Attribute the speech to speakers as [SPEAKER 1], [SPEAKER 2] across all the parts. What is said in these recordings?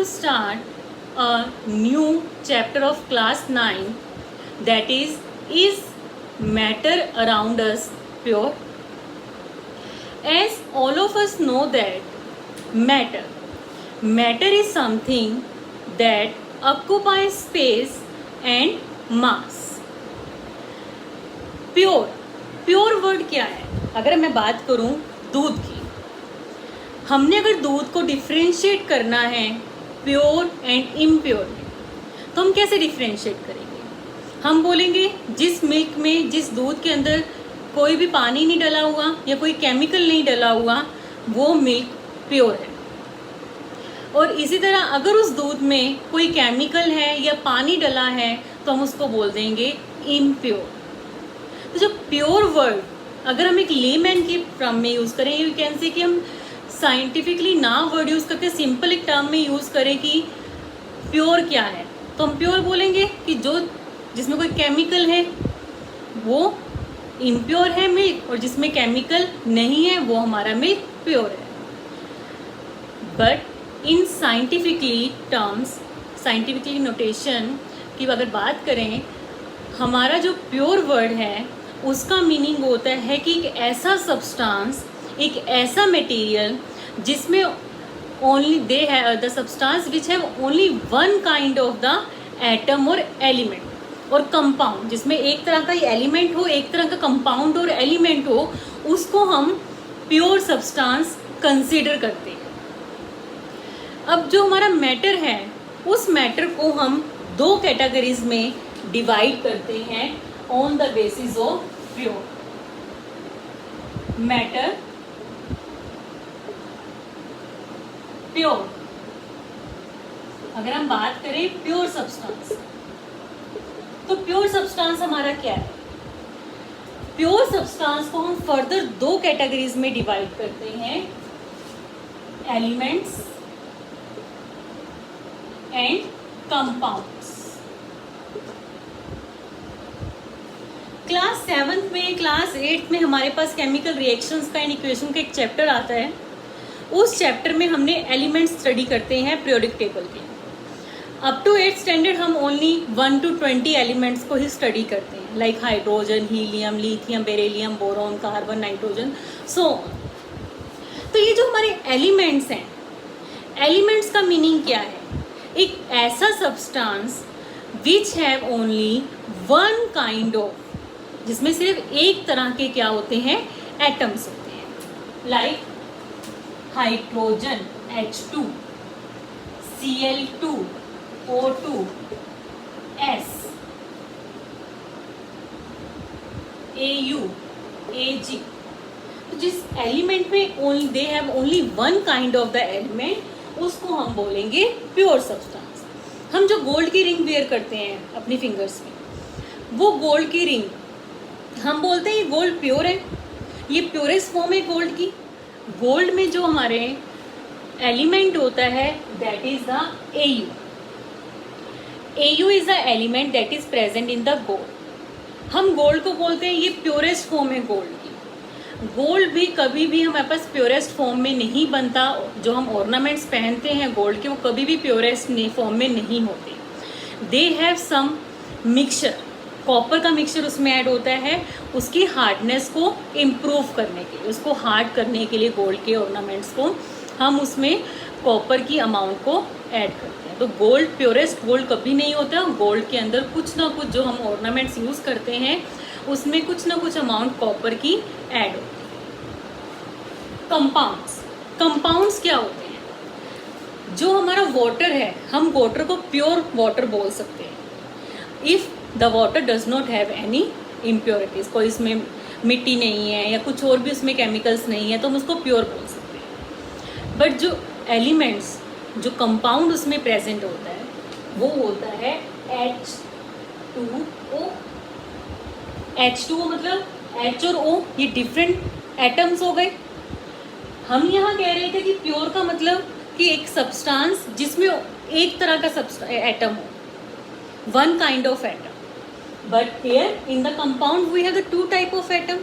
[SPEAKER 1] start a new chapter of class 9, that is matter around us pure? As all of us know that matter is something that occupies space and mass. Pure word क्या है? अगर मैं बात करूं दूध की, हमने अगर दूध को डिफ्रेंशिएट करना है प्योर एंड इम्प्योर में, तो हम कैसे डिफ्रेंशिएट करेंगे? हम बोलेंगे जिस मिल्क में, जिस दूध के अंदर कोई भी पानी नहीं डला हुआ या कोई केमिकल नहीं डला हुआ, वो मिल्क प्योर है। और इसी तरह अगर उस दूध में कोई केमिकल है या पानी डला है तो हम उसको बोल देंगे इम्प्योर। तो जो प्योर वर्ड अगर हम एक लेमैन के टर्म में यूज़ करें, यू कैन से कि हम साइंटिफिकली ना वर्ड यूज़ करके सिंपल एक टर्म में यूज़ करें कि प्योर क्या है, तो हम प्योर बोलेंगे कि जो जिसमें कोई केमिकल है वो इम्प्योर है मिल्क, और जिसमें केमिकल नहीं है वो हमारा मिल्क प्योर है। But in scientifically terms, scientifically notation की अगर बात करें, हमारा जो प्योर वर्ड है उसका मीनिंग होता है कि एक ऐसा सब्सटेंस, एक ऐसा मटेरियल जिसमें ओनली दे है the substance which have only one kind of the atom और एलिमेंट और कंपाउंड, जिसमें एक तरह का एलिमेंट हो, एक तरह का कंपाउंड और एलिमेंट हो, उसको हम प्योर सब्सटेंस कंसीडर करते हैं। अब जो हमारा मैटर है, उस मैटर को हम दो कैटेगरीज में डिवाइड करते हैं on the basis of pure matter, pure. अगर हम बात करें प्योर सब्सटेंस, तो प्योर सब्सटेंस हमारा क्या है? प्योर सब्सटेंस को हम फर्दर दो कैटेगरीज में डिवाइड करते हैं, elements and compounds. Class 7th में, क्लास 8th में हमारे पास केमिकल रिएक्शंस का एंड इक्वेशन का एक चैप्टर आता है। उस चैप्टर में हमने एलिमेंट्स स्टडी करते हैं पीरियोडिक टेबल के। अप टू 8th स्टैंडर्ड हम ओनली 1 to 20 एलिमेंट्स को ही स्टडी करते हैं, like hydrogen, helium, lithium, beryllium, boron, carbon, nitrogen, so. तो ये जो हमारे एलिमेंट्स हैं, एलिमेंट्स का मीनिंग क्या है? एक ऐसा substance which have only one kind of, जिसमें सिर्फ एक तरह के क्या होते हैं? एटम्स होते हैं, like hydrogen H2, Cl2, O2, S, Au, Ag। तो जिस एलिमेंट में only they have only one kind of the element, उसको हम बोलेंगे प्योर सब्सटेंस। हम जो गोल्ड की रिंग वेयर करते हैं अपनी फिंगर्स में, वो गोल्ड की रिंग हम बोलते हैं ये गोल्ड प्योर है, ये प्योरेस्ट फॉर्म है गोल्ड की। गोल्ड में जो हमारे एलिमेंट होता है that is the Au। Au is the element that is present in the gold. हम गोल्ड को बोलते हैं ये प्योरेस्ट फॉर्म है गोल्ड की। गोल्ड भी कभी भी हमारे पास प्योरेस्ट फॉर्म में नहीं बनता। जो हम ऑर्नामेंट्स पहनते हैं गोल्ड के, वो कभी भी प्योरेस्ट फॉर्म में नहीं होते। They have some mixture, copper का मिक्सचर उसमें ऐड होता है उसकी हार्डनेस को इम्प्रूव करने के लिए, उसको हार्ड करने के लिए गोल्ड के ऑर्नामेंट्स को हम उसमें कॉपर की अमाउंट को ऐड करते हैं। तो गोल्ड प्योरेस्ट गोल्ड कभी नहीं होता। गोल्ड के अंदर कुछ ना कुछ जो हम ऑर्नामेंट्स यूज़ करते हैं उसमें कुछ ना कुछ अमाउंट कॉपर की ऐड होती है। कंपाउंड्स क्या होते हैं? जो हमारा वाटर है, हम वाटर को प्योर वाटर बोल सकते हैं if the water does not have any impurities. कोई इसमें मिट्टी नहीं है या कुछ और भी उसमें केमिकल्स नहीं है तो हम उसको प्योर बोल सकते हैं। बट जो एलिमेंट्स, जो कंपाउंड उसमें प्रेजेंट होता है वो होता है H2O। H2O मतलब H और O ये डिफरेंट एटम्स हो गए। हम यहाँ कह रहे थे कि प्योर का मतलब कि एक सब्सटेंस जिसमें एक तरह का एटम हो, one kind of atom. But here in the compound we have the two type of atom.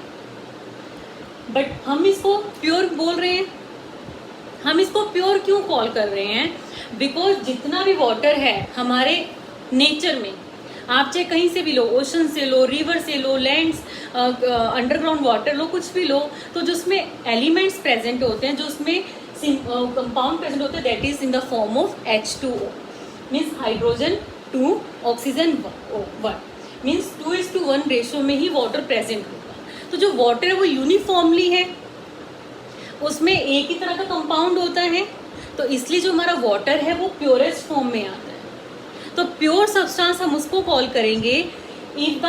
[SPEAKER 1] But हम इसको प्योर बोल रहे हैं। हम इसको प्योर क्यों कॉल कर रहे हैं? बिकॉज जितना भी वाटर है हमारे नेचर में, आप चाहे कहीं से भी लो, ओशन से लो, रिवर से लो, लैंड्स, अंडरग्राउंड वाटर लो, कुछ भी लो, तो जो उसमें एलिमेंट्स प्रेजेंट होते हैं, जो उसमें कंपाउंड प्रेजेंट होते हैं, that is in the form of H2O, means hydrogen 2 oxygen 1, means 2:1 ratio में ही वाटर प्रेजेंट होगा। तो जो वाटर है वो यूनिफॉर्मली है, उसमें एक ही तरह का कंपाउंड होता है, तो इसलिए जो हमारा वाटर है वो प्योरेस्ट फॉर्म में आता है। तो प्योर सब्सटेंस हम उसको कॉल करेंगे if the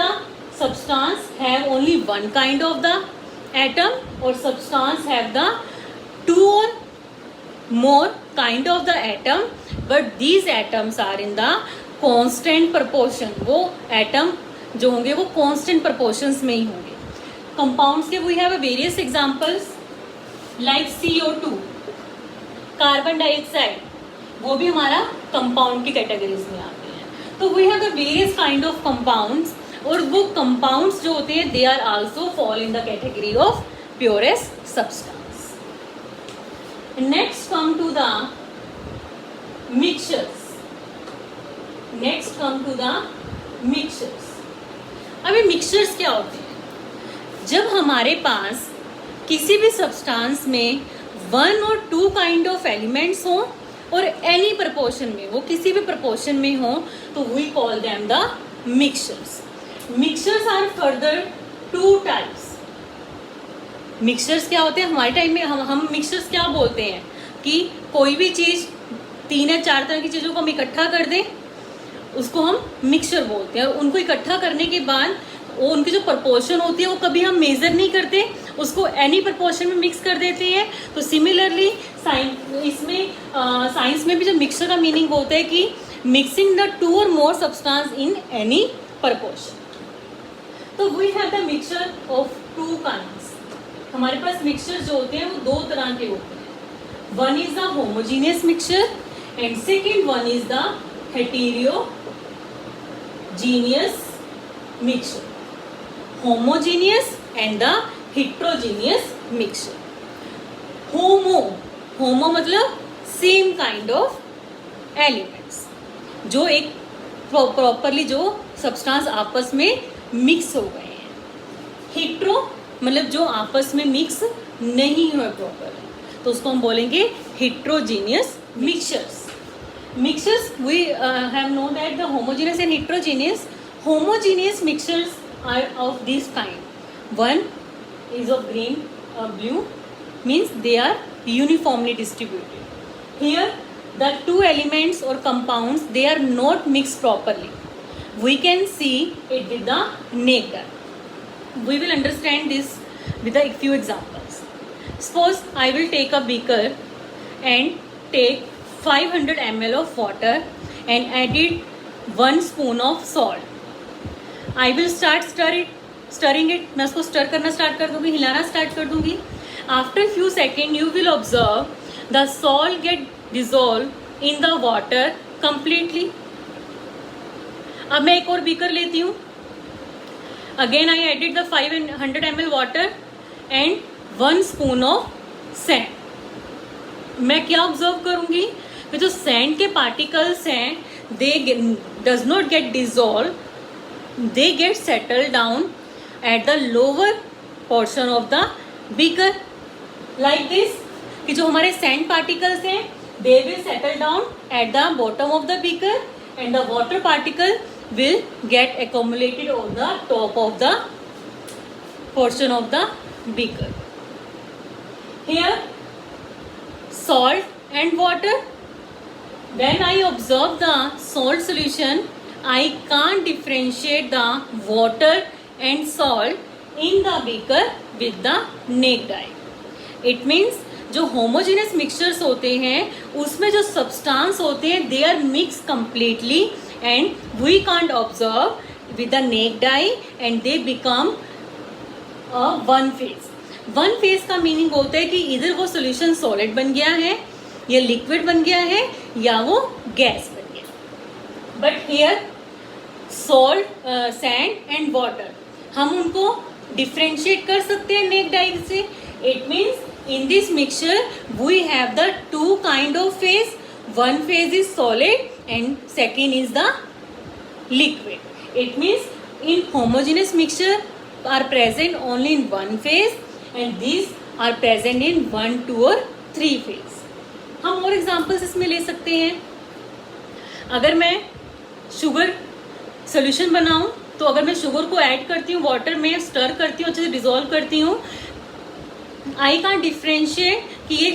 [SPEAKER 1] substance have only one kind of the atom और सब्सटेंस हैव द 2 और more kind of the atom, but these atoms are in the constant proportion। वो एटम जो होंगे वो constant proportions में ही होंगे। compounds के we have various examples like CO2, carbon dioxide, वो भी हमारा कंपाउंड की कैटेगरीज में आते हैं। तो we have the various kind of compounds, और वो compounds जो होते हैं they are also fall in the category of purest substance। Next come to the mixtures। Next come to the mixtures। अब ये मिक्सचर्स क्या होते हैं? जब हमारे पास किसी भी सब्सटेंस में 1 और 2 काइंड ऑफ एलिमेंट्स हों और एनी प्रपोर्शन में, वो किसी भी प्रपोर्शन में हो, तो we call them the mixtures. Mixtures are further 2 types. Mixtures क्या होते हैं? हमारे टाइम में हम मिक्सचर्स क्या बोलते हैं कि कोई भी चीज़ 3 या 4 तरह की चीज़ों को हम इकट्ठा कर दें, उसको हम मिक्सचर बोलते हैं। और उनको इकट्ठा करने के बाद वो उनकी जो प्रपोर्शन होती है वो कभी हम मेज़र नहीं करते, उसको एनी प्रपोर्शन में मिक्स कर देते हैं। तो सिमिलरली साइंस में भी जो मिक्सचर का मीनिंग होता है कि मिक्सिंग द 2 और more substance in any proportion. तो we have the mixture of 2 kinds. हमारे पास मिक्सचर जो होते हैं वो 2 तरह के होते हैं। One is the homogeneous mixture and second one is the heterogeneous mixture. Homogeneous and the heterogeneous mixture. Homo मतलब सेम काइंड ऑफ एलिमेंट्स, जो एक प्रॉपरली जो सब्सटेंस आपस में मिक्स हो गए हैं। हेटेरो मतलब जो आपस में मिक्स नहीं हुए प्रॉपरली, तो उसको हम बोलेंगे heterogeneous mixtures. Mixtures we have known that the homogeneous and heterogeneous. Homogeneous mixtures are of this kind. One is of green blue, means they are uniformly distributed. Here the 2 elements or compounds, they are not mixed properly. We can see it with the naked eye. We will understand this with a few examples. Suppose I will take a beaker and take 500 ml of water and add it 1 spoon of salt. I will start stirring it. मैं उसको stir करना start कर दूँगी, हिलाना start कर दूँगी. After few seconds you will observe the salt get dissolve in the water completely. अब मैं एक और बीकर लेती हूँ. Again I added the 500 ml water and 1 spoon of sand. मैं क्या ऑब्जर्व करूँगी कि जो सैंड के पार्टिकल्स हैं they does not get dissolved, they get settled down at the lower portion of the beaker like this. कि जो हमारे सैंड पार्टिकल्स हैं they will settle down at the bottom of the beaker and the water particle will get accumulated on the top of the portion of the beaker. Here salt and water. When I observe the salt solution, I can't differentiate the water and salt in the beaker with the naked eye. It means जो homogeneous mixtures होते हैं उसमें जो substance होते हैं they are mix completely and we can't observe with the naked eye and they become one phase. One phase का meaning होता है कि इधर वो सॉल्यूशन सॉलिड बन गया है या लिक्विड बन गया है या वो गैस बन गया। But here salt, sand and water हम उनको डिफ्रेंशिएट कर सकते हैं नेक्ड आई से। It means In this mixture we have the two kind of phase. One phase is solid and second is the liquid. It means in homogeneous mixture are present only in one phase and these are present in 1, 2 और 3 phase. हम और examples इसमें ले सकते हैं. अगर मैं sugar solution बनाऊं तो अगर मैं शुगर को ऐड करती हूँ वाटर में, स्टर करती हूँ, अच्छे से डिसॉल्व करती हूँ, आई कैन डिफ्रेंशिएट कि ये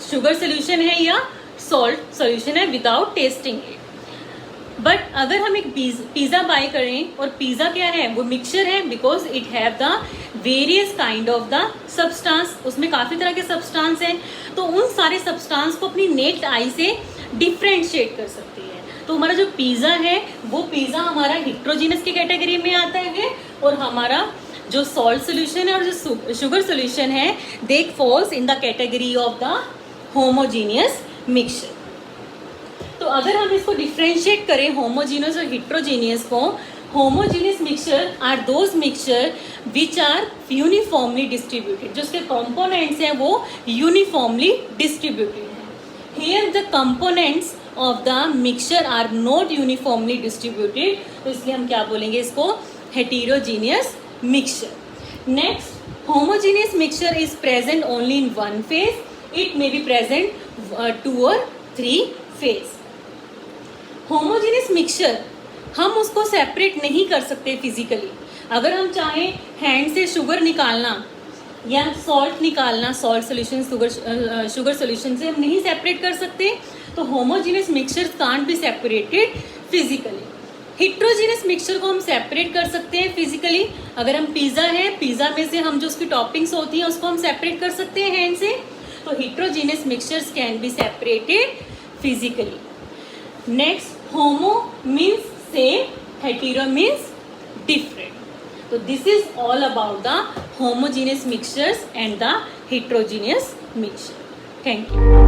[SPEAKER 1] शुगर सोल्यूशन है या सॉल्ट सोल्यूशन है विदाउट टेस्टिंग इट. बट अगर हम एक पिज़्ज़ा बाय करें और पिज़्ज़ा क्या है, वो मिक्सचर है, because it have the various kind of the substance, उसमें काफ़ी तरह के सब्सटेंस हैं, तो उन सारे सब्सटेंस को अपनी नेक्ड आई से डिफ्रेंशिएट कर सकती है. तो हमारा जो पिज़्ज़ा है वो पिज़्ज़ा हमारा हेट्रोजीनस की कैटेगरी में आता है और हमारा जो सॉल्ट सोल्यूशन है और जो शुगर सोल्यूशन है they falls in the category of the homogeneous mixture. तो अगर हम इसको डिफ्रेंशिएट करें होमोजीनियस और हेट्रोजीनियस को, homogeneous mixture are those mixture which are uniformly distributed, जो उसके कंपोनेंट्स हैं वो यूनिफॉर्मली डिस्ट्रीब्यूटेड हैं. Here the components of the mixture are not uniformly distributed, तो इसलिए हम क्या बोलेंगे इसको, heterogeneous mixture. Next, homogeneous mixture is present only in one phase, it may be present 2 और 3 फेज. होमोजीनियस मिक्सचर हम उसको सेपरेट नहीं कर सकते फिजिकली. अगर हम चाहें हैंड से शुगर निकालना या सॉल्ट निकालना, सॉल्ट सोल्यूशन शुगर सोल्यूशन से हम नहीं सेपरेट कर सकते, तो homogeneous mixture can't be separated physically. Heterogeneous mixture को हम सेपरेट कर सकते हैं फिजिकली. अगर हम पिज़्ज़ा है, पिज़्ज़ा में से हम जो उसकी टॉपिंग्स होती हैं उसको हम सेपरेट कर सकते हैं हैंड से, तो heterogeneous mixtures can be separated physically. Next, homo means same, hetero means different. So this is all about the homogeneous mixtures and the heterogeneous mixture. Thank you.